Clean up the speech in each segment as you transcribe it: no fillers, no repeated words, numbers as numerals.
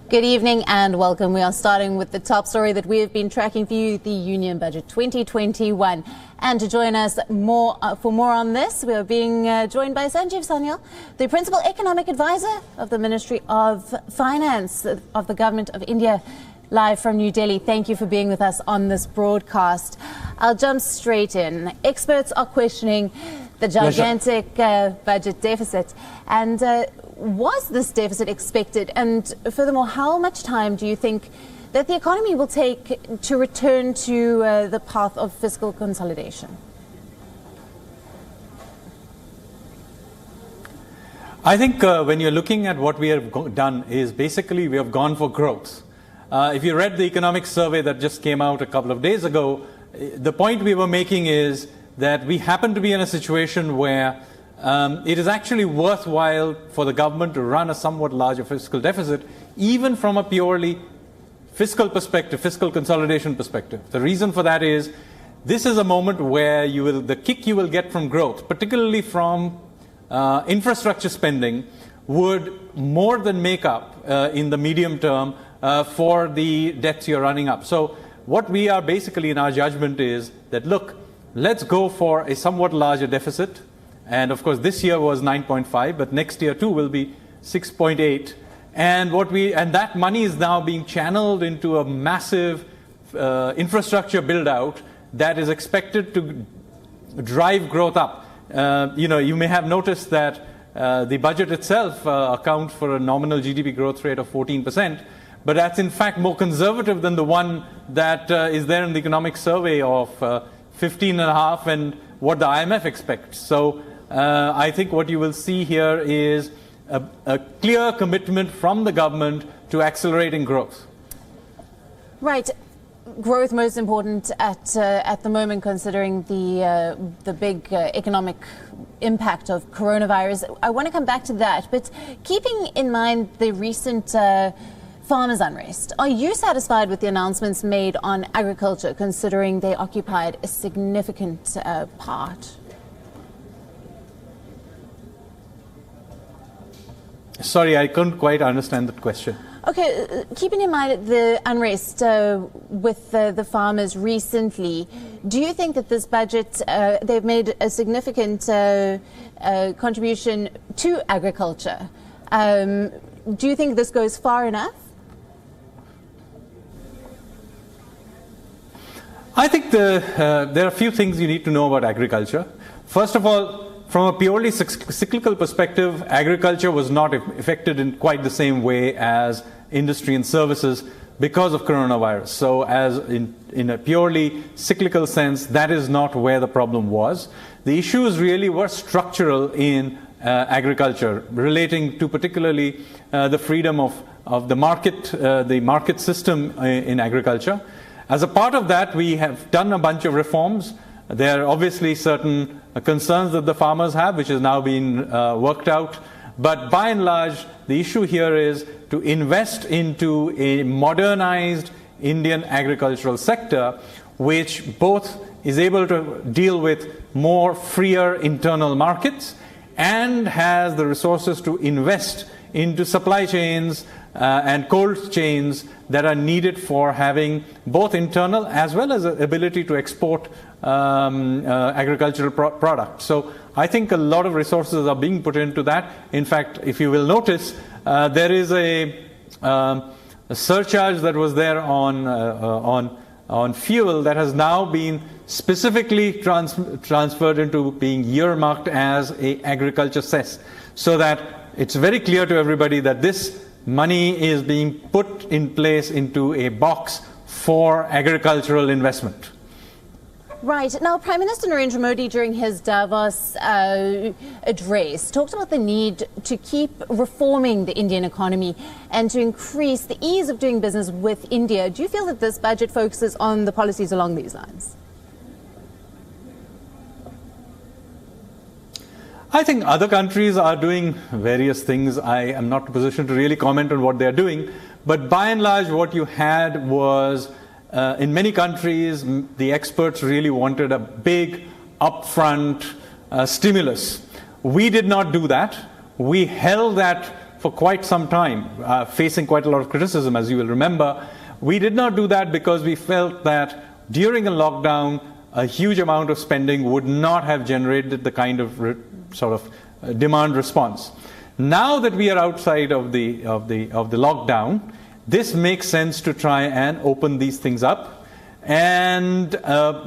Good evening and welcome. We are starting with the top story that we have been tracking for you, the Union Budget 2021. And to join us for more on this, we are being joined by Sanjeev Sanyal, the Principal Economic Advisor of the Ministry of Finance of the Government of India, live from New Delhi. Thank you for being with us on this broadcast. I'll jump straight in. Experts are questioning the gigantic budget deficit. And was this deficit expected? And furthermore, how much time do you think that the economy will take to return to the path of fiscal consolidation? I think when you're looking at what we have done is basically we have gone for growth. If you read the economic survey that just came out a couple of days ago, the point we were making is that we happen to be in a situation where it is actually worthwhile for the government to run a somewhat larger fiscal deficit, even from a purely fiscal perspective, fiscal consolidation perspective. The reason for that is this is a moment where the kick you will get from growth, particularly from infrastructure spending, would more than make up in the medium term for the debts you're running up. So what we are basically in our judgment is that, look, let's go for a somewhat larger deficit. And of course, this year was 9.5, but next year too will be 6.8. And that money is now being channeled into a massive infrastructure build out that is expected to drive growth up. You may have noticed that the budget itself accounts for a nominal GDP growth rate of 14%, but that's in fact more conservative than the one that is there in the economic survey of 15.5 and what the IMF expects. So I think what you will see here is a clear commitment from the government to accelerating growth. Right. Growth most important at the moment, considering the big economic impact of coronavirus. I want to come back to that, but keeping in mind the recent farmers' unrest, are you satisfied with the announcements made on agriculture, considering they occupied a significant part? Sorry, I couldn't quite understand that question. Okay, keeping in mind the unrest with the farmers recently, do you think that this budget, they've made a significant contribution to agriculture? Do you think this goes far enough? I think there are a few things you need to know about agriculture. First of all, from a purely cyclical perspective, agriculture was not affected in quite the same way as industry and services because of coronavirus. So as in a purely cyclical sense, that is not where the problem was. The issues really were structural in agriculture, relating to particularly the freedom of the market system in agriculture. As a part of that, we have done a bunch of reforms. There are obviously certain concerns that the farmers have, which is now being worked out. But by and large, the issue here is to invest into a modernized Indian agricultural sector, which both is able to deal with more freer internal markets and has the resources to invest into supply chains and cold chains that are needed for having both internal as well as ability to export agricultural products. So I think a lot of resources are being put into that. In fact, if you will notice, there is a surcharge that was there on fuel that has now been specifically transferred into being earmarked as a agriculture cess, so that it's very clear to everybody that this money is being put in place into a box for agricultural investment. Right. Now, Prime Minister Narendra Modi, during his Davos address, talked about the need to keep reforming the Indian economy and to increase the ease of doing business with India. Do you feel that this budget focuses on the policies along these lines? I think other countries are doing various things. I am not in a position to really comment on what they're doing. But by and large, what you had was, in many countries, the experts really wanted a big, upfront stimulus. We did not do that. We held that for quite some time, facing quite a lot of criticism, as you will remember. We did not do that because we felt that during a lockdown, a huge amount of spending would not have generated the kind of demand response. Now that we are outside of the lockdown, this makes sense to try and open these things up. And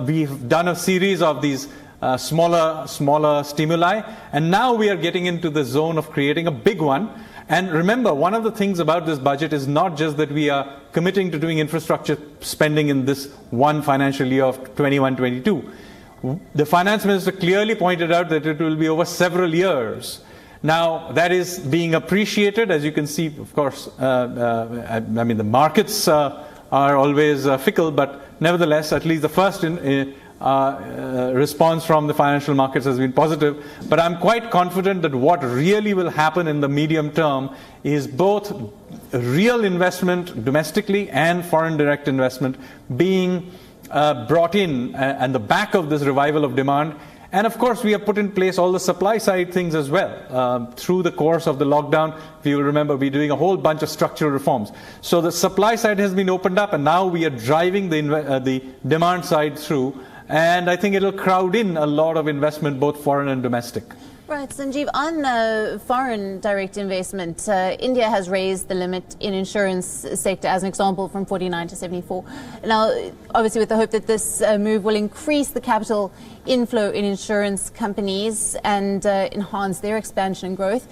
we've done a series of these smaller stimuli, and now we are getting into the zone of creating a big one. And remember, one of the things about this budget is not just that we are committing to doing infrastructure spending in this one financial year of 21-22. The finance minister clearly pointed out that it will be over several years. Now, that is being appreciated, as you can see, of course. I mean, the markets are always fickle, but nevertheless, at least the first response from the financial markets has been positive. But I'm quite confident that what really will happen in the medium term is both real investment domestically and foreign direct investment being brought in and the back of this revival of demand. And of course, we have put in place all the supply side things as well. Through the course of the lockdown, if you will remember, we're doing a whole bunch of structural reforms. So the supply side has been opened up, and now we are driving the demand side through. And I think it'll crowd in a lot of investment, both foreign and domestic. Right, Sanjeev, on foreign direct investment, India has raised the limit in insurance sector, as an example, from 49 to 74. Now, obviously with the hope that this move will increase the capital inflow in insurance companies and enhance their expansion and growth.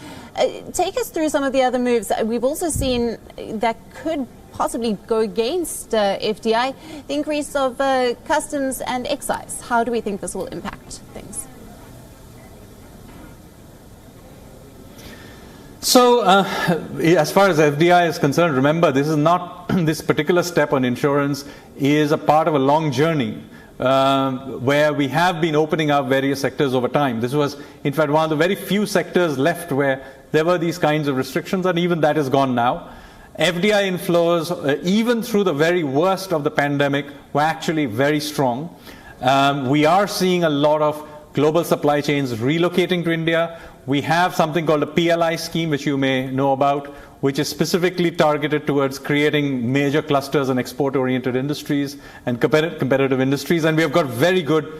Take us through some of the other moves. We've also seen that could possibly go against FDI, the increase of customs and excise. How do we think this will impact things? So, as far as FDI is concerned, remember, this is not this particular step on insurance is a part of a long journey where we have been opening up various sectors over time. This was, in fact, one of the very few sectors left where there were these kinds of restrictions, and even that is gone now. FDI inflows, even through the very worst of the pandemic, were actually very strong. We are seeing a lot of global supply chains relocating to India. We have something called a PLI scheme, which you may know about, which is specifically targeted towards creating major clusters and export-oriented industries and competitive industries. And we have got very good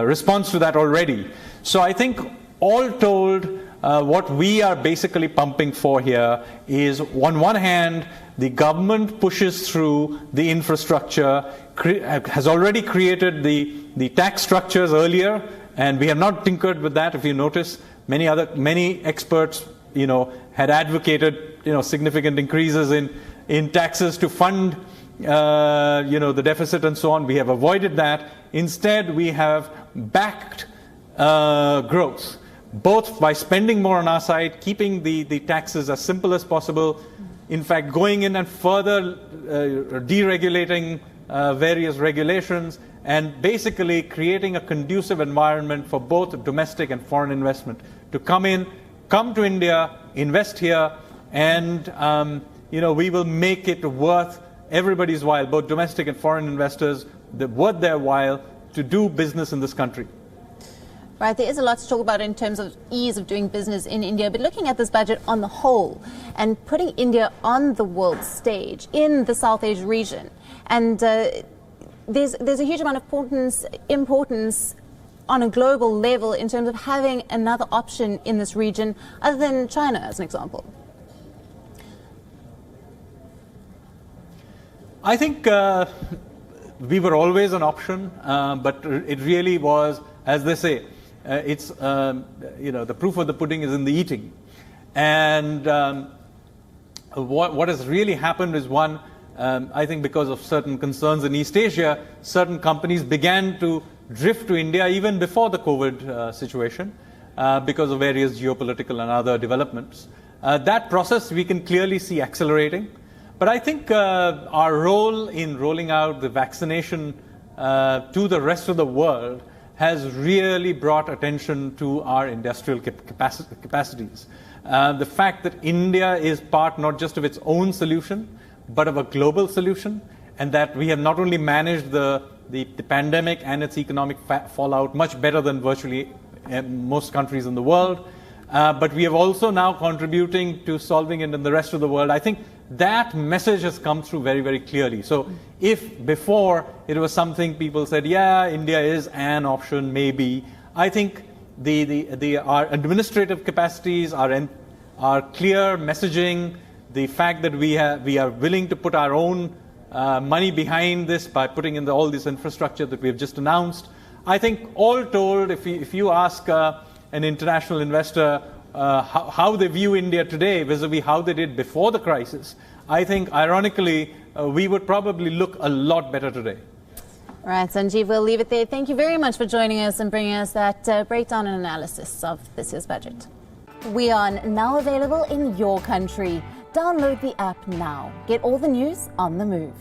response to that already. So I think, all told, what we are basically pumping for here is, on one hand, the government pushes through the infrastructure, has already created the tax structures earlier, and we have not tinkered with that. If you notice, many experts, had advocated, significant increases in taxes to fund, the deficit and so on. We have avoided that. Instead, we have backed growth, both by spending more on our side, keeping the taxes as simple as possible, in fact, going in and further deregulating various regulations, and basically creating a conducive environment for both domestic and foreign investment to come to India, invest here, and we will make it worth everybody's while, both domestic and foreign investors, worth their while to do business in this country. Right, there is a lot to talk about in terms of ease of doing business in India, but looking at this budget on the whole and putting India on the world stage in the South Asia region, and there's a huge amount of importance on a global level in terms of having another option in this region other than China, as an example. I think we were always an option, but it really was, as they say, it's the proof of the pudding is in the eating. And what has really happened is, one, I think because of certain concerns in East Asia, certain companies began to drift to India even before the COVID situation because of various geopolitical and other developments. That process we can clearly see accelerating. But I think our role in rolling out the vaccination to the rest of the world has really brought attention to our industrial capacities. The fact that India is part not just of its own solution, but of a global solution, and that we have not only managed the pandemic and its economic fallout much better than virtually most countries in the world, but we have also now contributing to solving it in the rest of the world. I think that message has come through very, very clearly. So if before it was something people said, yeah, India is an option, maybe, I think our administrative capacities, our clear messaging, the fact that we are willing to put our own money behind this by putting in all this infrastructure that we have just announced, I think all told, if you ask an international investor how they view India today vis-a-vis how they did before the crisis, I think, ironically, we would probably look a lot better today. All right, Sanjeev, we'll leave it there. Thank you very much for joining us and bringing us that breakdown and analysis of this year's budget. WION, now available in your country. Download the app now. Get all the news on the move.